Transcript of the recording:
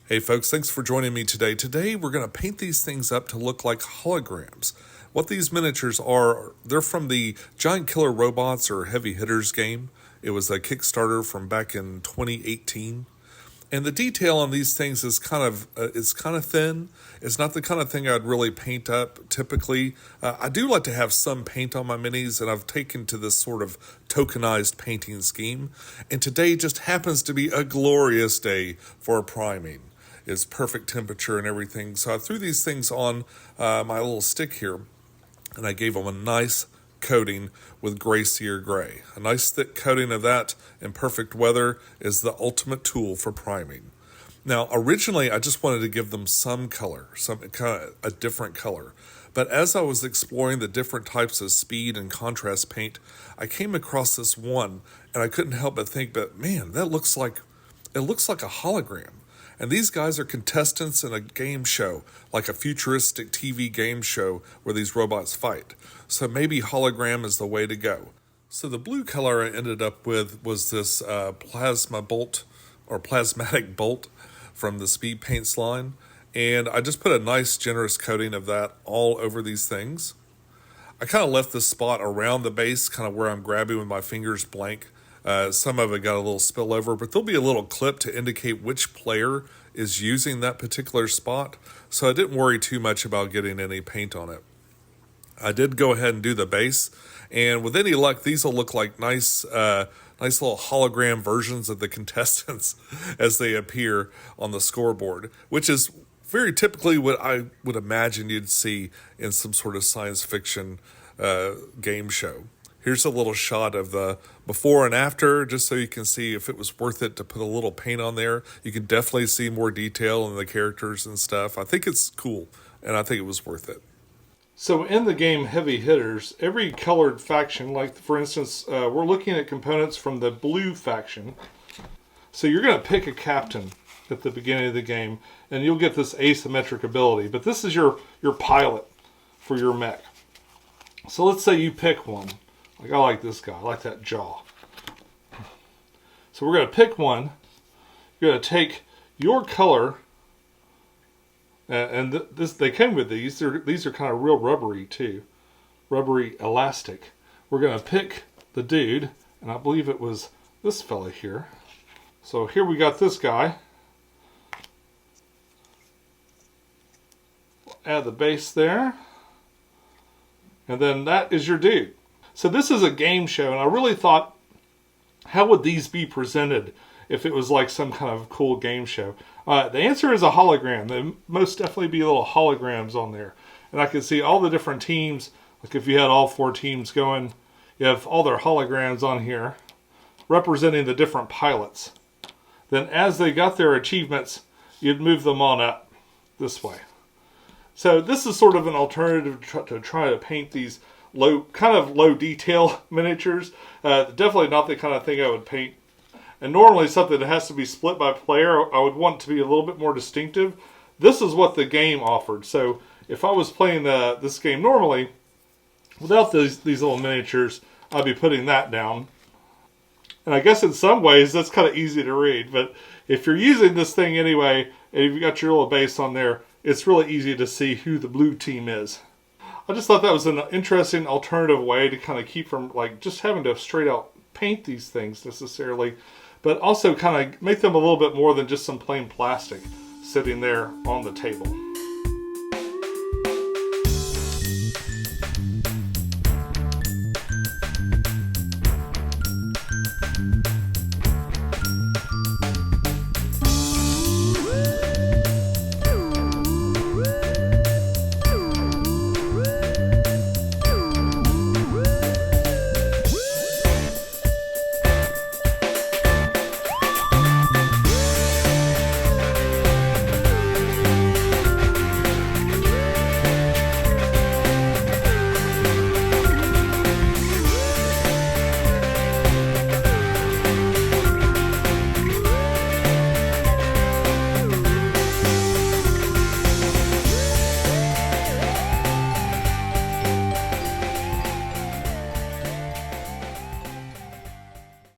Hey folks, thanks for joining me today. Today we're going to paint these things up to look like holograms. What these miniatures are, they're from the Giant Killer Robots or Heavy Hitters game. It was a Kickstarter from back in 2018. And the detail on these things is kind of thin. It's not the kind of thing I'd really paint up typically. I do like to have some paint on my minis, and I've taken to this sort of tokenized painting scheme. And today just happens to be a glorious day for priming. It's perfect temperature and everything. So I threw these things on my little stick here, and I gave them a nice coating with gray sear gray. A nice thick coating of that in perfect weather is the ultimate tool for priming. Now, originally, I just wanted to give them some color, some kind of a different color. But as I was exploring the different types of speed and contrast paint, I came across this one, and I couldn't help but think, but man, it looks like a hologram. And these guys are contestants in a game show, like a futuristic TV game show where these robots fight. So maybe hologram is the way to go. So the blue color I ended up with was this plasma bolt or plasmatic bolt from the Speed Paints line. And I just put a nice generous coating of that all over these things. I kind of left this spot around the base, kind of where I'm grabbing with my fingers blank. Some of it got a little spillover, but there'll be a little clip to indicate which player is using that particular spot. So I didn't worry too much about getting any paint on it. I did go ahead and do the base, and with any luck, these will look like nice little hologram versions of the contestants as they appear on the scoreboard, which is very typically what I would imagine you'd see in some sort of science fiction game show. Here's a little shot of the before and after, just so you can see if it was worth it to put a little paint on there. You can definitely see more detail in the characters and stuff. I think it's cool, and I think it was worth it. So in the game Heavy Hitters, every colored faction, like for instance, we're looking at components from the blue faction. So you're going to pick a captain at the beginning of the game, and you'll get this asymmetric ability. But this is your pilot for your mech. So let's say you pick one. Like I like this guy. I like that jaw. So we're going to pick one. You're going to take your color, and they came with these. These are kind of real rubbery too, rubbery elastic. We're going to pick the dude, and I believe it was this fella here. So here we got this guy. We'll add the base there, and then that is your dude. So this is a game show, and I really thought, how would these be presented if it was like some kind of cool game show? The answer is a hologram. There most definitely be little holograms on there. And I can see all the different teams. Like if you had all 4 teams going, you have all their holograms on here representing the different pilots. Then as they got their achievements, you'd move them on up this way. So this is sort of an alternative to try to paint these kind of low detail miniatures. Definitely not the kind of thing I would paint. And normally something that has to be split by player, I would want to be a little bit more distinctive. This is what the game offered. So if I was playing this game normally, without these little miniatures, I'd be putting that down. And I guess in some ways that's kind of easy to read. But if you're using this thing anyway, and you've got your little base on there, it's really easy to see who the blue team is. I just thought that was an interesting alternative way to kind of keep from like just having to straight out paint these things necessarily, but also kind of make them a little bit more than just some plain plastic sitting there on the table.